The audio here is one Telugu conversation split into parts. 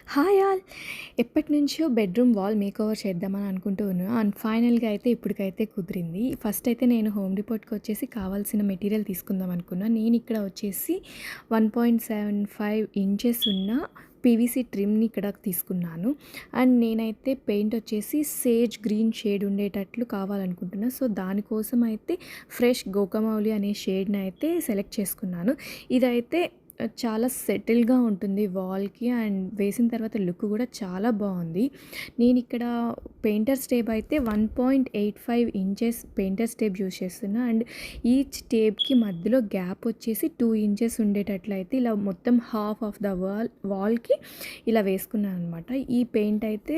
Hi all! ఎప్పటినుంచో బెడ్‌రూమ్ వాల్ మేకోవర్ చేద్దామని అనుకుంటూ ఉన్నా. అండ్ ఫైనల్‌గా అయితే ఇప్పటికైతే కుదిరింది. ఫస్ట్ అయితే నేను హోమ్ డిపోట్‌కొచ్చేసి కావాల్సిన మెటీరియల్ తీసుకుందాం అనుకున్నా. నేనిక్కడ వచ్చేసి 1.75 ఇంచెస్ ఉన్న పీవీసీ ట్రిమ్‌ని ఇక్కడ తీసుకున్నాను. అండ్ నేనైతే పెయింట్ వచ్చేసి సేజ్ గ్రీన్ షేడ్ ఉండేటట్లు కావాలనుకుంటున్నా. సో, దానికోసం అయితే ఫ్రెష్ గోకమౌలి అనే షేడ్‌ని అయితే సెలెక్ట్ చేసుకున్నాను. ఇదైతే చాలా సెటిల్‌గా ఉంటుంది వాల్‌కి అండ్ వేసిన తర్వాత లుక్ కూడా చాలా బావుంది. నేనిక్కడ పెయింటర్స్ టేప్ అయితే 1.85 ఇంచెస్ పెయింటర్స్ టేప్ యూజ్ చేస్తున్నా. అండ్ ఈచ్ టేప్‌కి మధ్యలో గ్యాప్ వచ్చేసి 2 ఇంచెస్ ఉండేటట్లయితే ఇలా మొత్తం హాఫ్ ఆఫ్ ద వాల్‌కి ఇలా వేసుకున్నాననమాట. ఈ పెయింట్ అయితే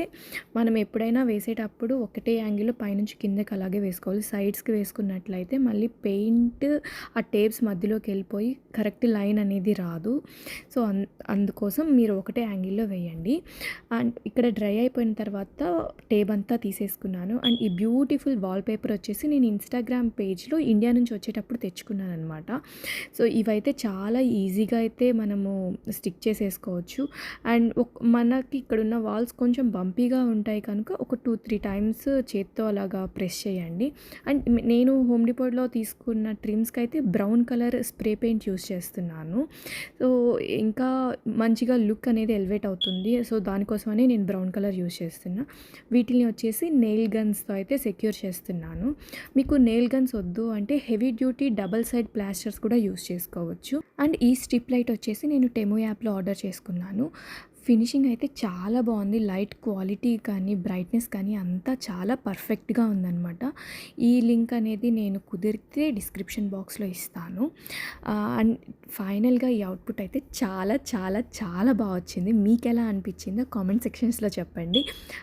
మనం ఎప్పుడైనా వేసేటప్పుడు ఒకటే యాంగిల్‌లో పైనుంచి కిందకి అలాగే వేసుకోవాలి. సైడ్స్‌కి వేసుకున్నట్లయితే మళ్ళీ పెయింట్ ఆ టేప్స్ మధ్యలోకెళ్ళిపోయి కరెక్ట్ లైన్ అనేది రాదు. సో, అందుకోసం మీరు ఒకటే యాంగిల్‌లో వేయండి. అండ్ ఇక్కడ డ్రై అయిపోయిన తర్వాత టేప్ అంతా తీసేసుకున్నాను. అండ్ ఈ బ్యూటిఫుల్ వాల్‌పేపర్ వచ్చేసి నేను ఇన్‌స్టాగ్రామ్ పేజ్‌లో ఇండియా నుంచి వచ్చేటప్పుడు తెచ్చుకున్నాననమాట. సో, ఇవైతే చాలా ఈజీగా అయితే మనము స్టిక్ చేసేసుకోవచ్చు. అండ్ మనకి ఇక్కడున్న వాల్స్ కొంచెం బంపీగా ఉంటాయి కనుక ఒక 2, 3 టైమ్స్ చేత్తో అలాగా ప్రెస్ చేయండి. అండ్ నేను హోమ్ డిపోట్లో తీసుకున్న ట్రిమ్స్‌కైతే brown colour spray paint use చేస్తున్నాను. సో, ఇంకా మంచిగా లుక్ అనేది ఎలివేట్ అవుతుంది. సో, దానికోసమని నేను బ్రౌన్ కలర్ యూజ్ చేస్తున్నా. వీటిల్ని వచ్చేసి నెయిల్ గన్స్‌తో అయితే సెక్యూర్ చేస్తున్నాను. మీకు నెయిల్ గన్స్ వద్దు అంటే heavy duty double side plasters కూడా యూజ్ చేసుకోవచ్చు. అండ్ ఈ స్ట్రిప్ లైట్ వచ్చేసి నేను టెము యాప్‌లో ఆర్డర్ చేసుకున్నాను. ఫినిషింగ్ అయితే చాలా బాగుంది. లైట్ క్వాలిటీ కానీ, బ్రైట్‌నెస్ కానీ అంతా చాలా పర్ఫెక్ట్‌గా ఉందనమాట. ఈ లింక్ అనేది నేను కుదిరితే డిస్క్రిప్షన్ బాక్స్‌లో ఇస్తాను. అండ్ ఫైనల్‌గా ఈ అవుట్‌పుట్ అయితే చాలా చాలా చాలా బా వచ్చింది. మీకెలా అనిపించిందో కామెంట్ సెక్షన్స్‌లో చెప్పండి.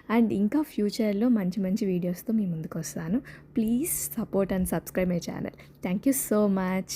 అండ్ ఇంకా ఫ్యూచర్‌లో మంచి మంచి వీడియోస్‌తో మీ ముందుకొస్తాను. Please support and subscribe my channel. Thank you so much.